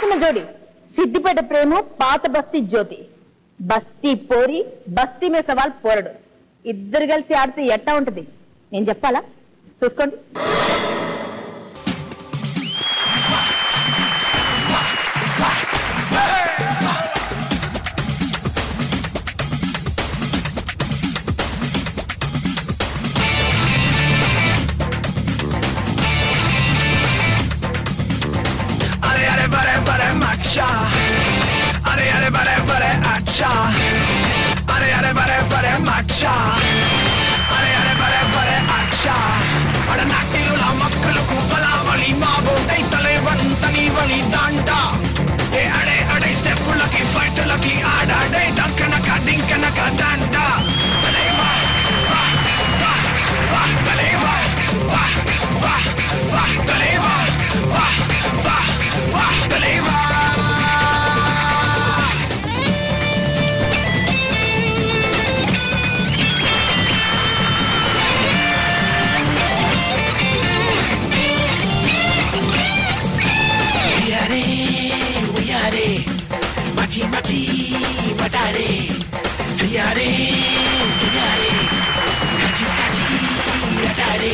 బాగున్న జోడి సిద్దిపేట ప్రేమ పాత బస్తీ జ్యోతి బస్తీ పోరి బస్తీ మే సవాల్ పోరడు ఇద్దరు కలిసి ఆడితే ఎట్టా ఉంటది నేను చెప్పాలా చూసుకోండి अरे अरे बड़े बड़े अच्छा अरे अरे बड़े बड़े अच्छा अरे अरे बड़े बड़े अच्छा अरे नाट्युला मक्कलकु बलावली माबोटै तले वंतनी वली दांडा ए अरे अरे स्टेपुलकी फाइटलकी आडाडे दंकनका डिंकनका दांडा तले वा वा वा वा तले वा वा वा वा तले वा वा वा वा तले वा Machi machi matare siyare siyare kachi kachi atare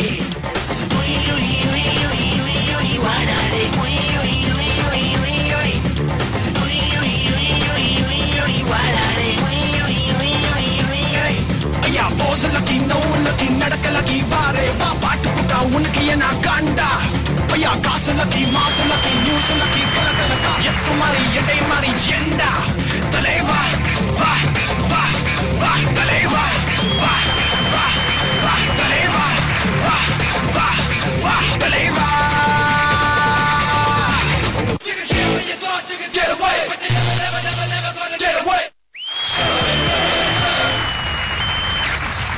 oi oi oi oi oi oi wadare oi oi oi oi oi oi oi oi oi oi oi oi wadare oi oi oi oi oi oi ayya pose laki no laki nadaka laki bare va paatukuta unki na kanda ayya kaas laki maas laki news laki kalakalaka yettu mari yedai mari jenda taleva va va va taleva va va va taleva va va va taleva you can kill when you thought you could get away but you never gonna get away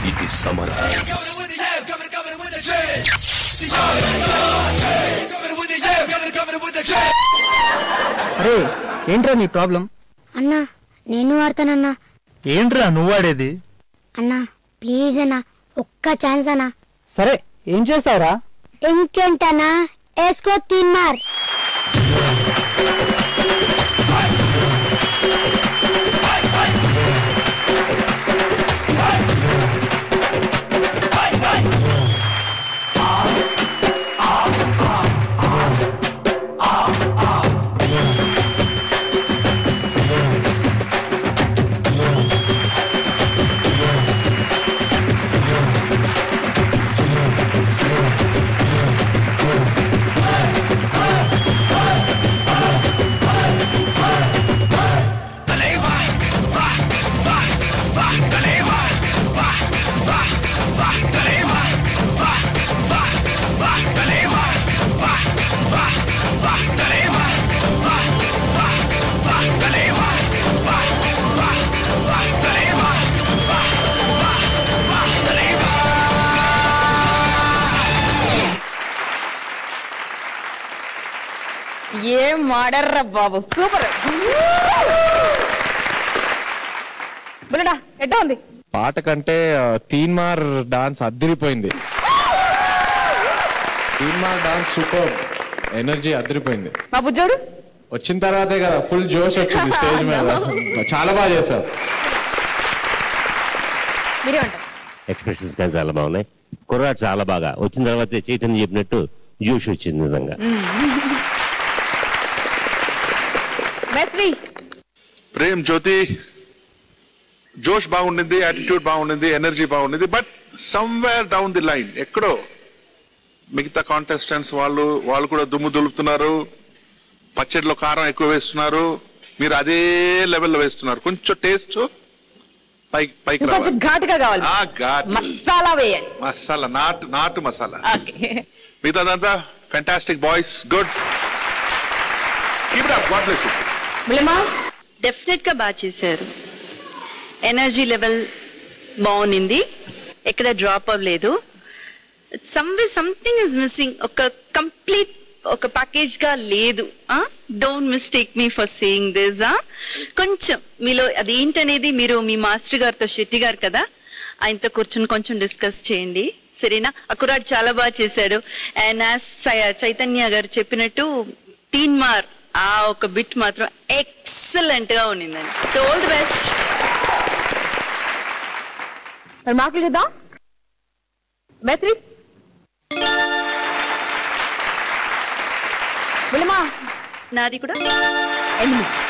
it is summer coming with the yeah coming with the dread coming with the yeah coming with the dread అరే ఏంట్రా నీ problem అన్నా నేను వాడతానన్నా ఏంట్రా నువ్వు వాడేది అన్నా please అన్నా ఒక్క ఛాన్స్ అన్నా సరే ఏం చేస్తావురా ఇంకేంటన్నా వేసుకో తీన్మార్ ఏం మాడర్రా బాబు సూపర్ బుల్లడా ఎట్టా ఉంది పాట కంటే తీన్మార్ డాన్స్ అదిరిపోయింది తీన్మార్ డాన్స్ సూపర్ ఎనర్జీ అదిరిపోయింది మా బుజ్జోడు వచ్చిన తర్వాతే కదా ఫుల్ జోష్ వచ్చింది స్టేజ్ మీద చాలా బాగా చేశారు మీరేమంటారు ఎక్స్ప్రెషన్స్ కానీ చాలా బాగున్నాయి కుర్రాడు చాలా బాగా వచ్చిన తర్వాత చైతన్య చెప్పినట్టు జోష్ వచ్చింది నిజంగా ప్రేమ్ జ్యోతి జోష్ బాగుండింది యాటిట్యూడ్ బాగుండింది ఎనర్జీ బాగుండింది but somewhere down the line ఎక్కడో మిగతా కాంటెస్టెంట్స్ వాళ్ళు కూడా దుమ్ము దులుపుతున్నారు పచ్చడిలో కారం ఎక్కువ వేస్తున్నారు మీరు అదే లెవెల్లో వేస్తున్నారు కొంచెం టేస్ట్ పైకి కొంచెం ఘాటుగా కావాలి మసాలా వేయాలి మసాలా నాటు మసాలా మిగతాదంతా fantastic boys good keep it up God bless you definite గా బాగా చేశారు ఎనర్జీ లెవెల్ బాగుంది ఎక్కడ డ్రాప్ అవ్వలేదు సంథింగ్ ఇస్ మిస్సింగ్ ఒక కంప్లీట్ ఒక ప్యాకేజ్ గా లేదు don't mistake me for saying this కొంచెం మీలో అదేంటనేది మీరు మీ మాస్టర్ గారితో శెట్టి గారు కదా ఆయనతో కూర్చొని కొంచెం డిస్కస్ చేయండి సరేనా అకురాడ్ చాలా బాగా చేశాడు అండ్ చైతన్య గారు చెప్పినట్టు తీన్మార్ ఆ ఒక బిట్ మాత్రం ఎక్సలెంట్ గా ఉన్నిందండి. So all the best. మార్కులు చూద్దాం. మేస్త్రి నాది కూడా 8.